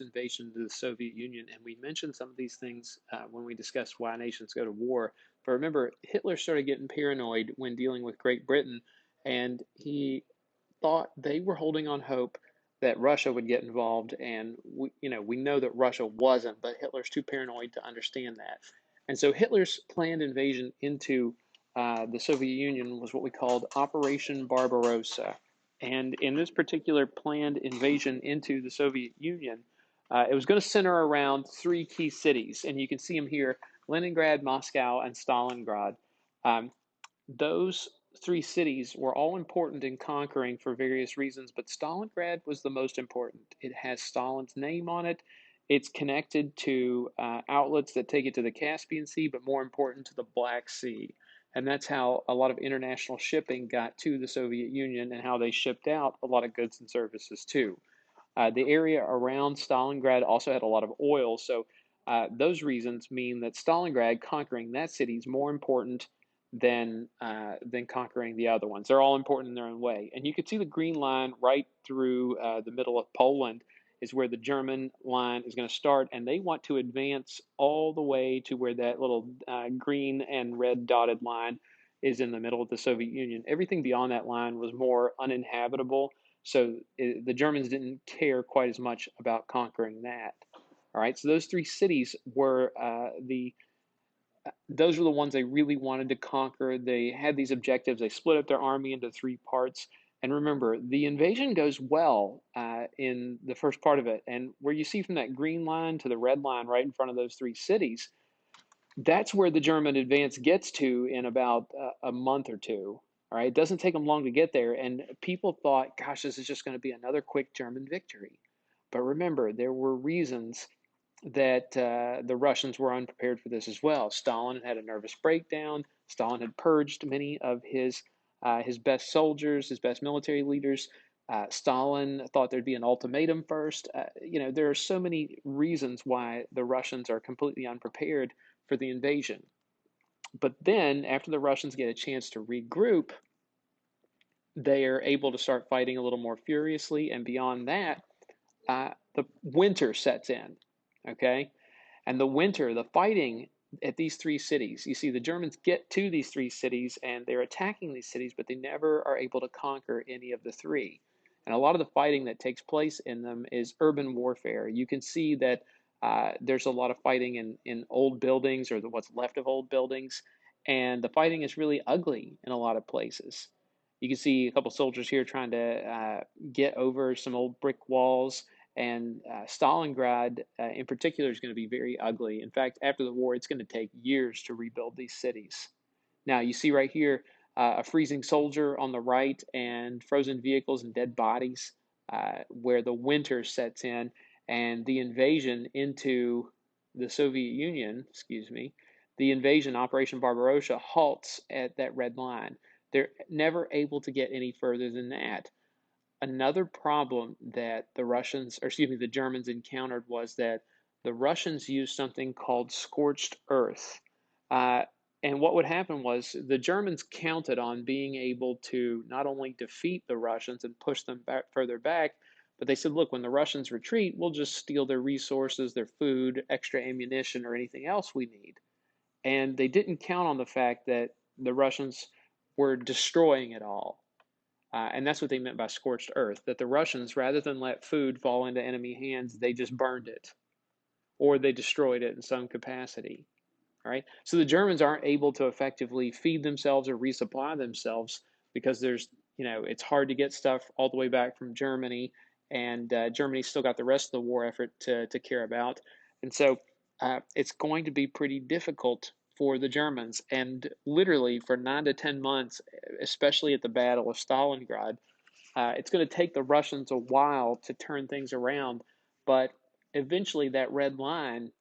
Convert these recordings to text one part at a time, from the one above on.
invasion into the Soviet Union, and we mentioned some of these things when we discussed why nations go to war. But remember, Hitler started getting paranoid when dealing with Great Britain, and he thought they were holding on hope that Russia would get involved, and we know that Russia wasn't, but Hitler's too paranoid to understand that. And so Hitler's planned invasion into the Soviet Union was what we called Operation Barbarossa. And in this particular planned invasion into the Soviet Union, it was going to center around three key cities, and you can see them here: Leningrad, Moscow, and Stalingrad. Um, those three cities were all important in conquering for various reasons, but Stalingrad was the most important. It has Stalin's name on it. It's connected to outlets that take it to the Caspian Sea, but more important, to the Black Sea. And that's how a lot of international shipping got to the Soviet Union and how they shipped out a lot of goods and services too. The area around Stalingrad also had a lot of oil, so those reasons mean that Stalingrad, conquering that city, is more important than conquering the other ones. They're all important in their own way, and you can see the green line right through the middle of Poland is where the German line is going to start, and they want to advance all the way to where that little green and red dotted line is in the middle of the Soviet Union. Everything beyond that line was more uninhabitable, so the Germans didn't care quite as much about conquering that. All right, so those three cities were those were the ones they really wanted to conquer. They had these objectives. They split up their army into three parts. And remember, the invasion goes well in the first part of it. And where you see from that green line to the red line right in front of those three cities, that's where the German advance gets to in about a month or two. All right, it doesn't take them long to get there. And people thought, gosh, this is just going to be another quick German victory. But remember, there were reasons that the Russians were unprepared for this as well. Stalin had a nervous breakdown. Stalin had purged many of his best soldiers, his best military leaders. Stalin thought there'd be an ultimatum first. There are so many reasons why the Russians are completely unprepared for the invasion. But then, after the Russians get a chance to regroup, they are able to start fighting a little more furiously. And beyond that, the winter sets in. Okay? And the fighting at these three cities, you see the Germans get to these three cities and they're attacking these cities, but they never are able to conquer any of the three. And a lot of the fighting that takes place in them is urban warfare. You can see that there's a lot of fighting in old buildings or what's left of old buildings. And the fighting is really ugly in a lot of places. You can see a couple soldiers here trying to get over some old brick walls, and Stalingrad, in particular, is going to be very ugly. In fact, after the war, it's going to take years to rebuild these cities. Now, you see right here a freezing soldier on the right and frozen vehicles and dead bodies where the winter sets in and the invasion into the Soviet Union, excuse me, the invasion, Operation Barbarossa, halts at that red line. They're never able to get any further than that. Another problem that the Germans encountered was that the Russians used something called scorched earth. Uh, and what would happen was the Germans counted on being able to not only defeat the Russians and push them further back, but they said, look, when the Russians retreat, we'll just steal their resources, their food, extra ammunition, or anything else we need. And they didn't count on the fact that the Russians were destroying it all. And that's what they meant by scorched earth, that the Russians, rather than let food fall into enemy hands, they just burned it or they destroyed it in some capacity. All right. So the Germans aren't able to effectively feed themselves or resupply themselves because it's hard to get stuff all the way back from Germany. And Germany's still got the rest of the war effort to care about. And so it's going to be pretty difficult for the Germans. And literally for 9 to 10 months, especially at the Battle of Stalingrad, it's going to take the Russians a while to turn things around. But eventually, that red line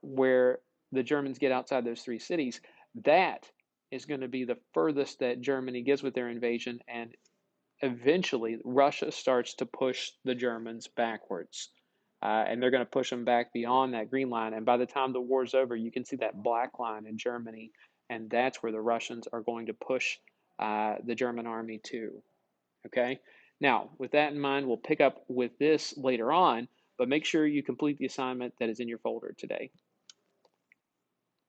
where the Germans get outside those three cities, that is going to be the furthest that Germany gets with their invasion. And eventually, Russia starts to push the Germans backwards. And they're going to push them back beyond that green line. And by the time the war's over, you can see that black line in Germany. And that's where the Russians are going to push the German army to. Okay? Now, with that in mind, we'll pick up with this later on. but make sure you complete the assignment that is in your folder today.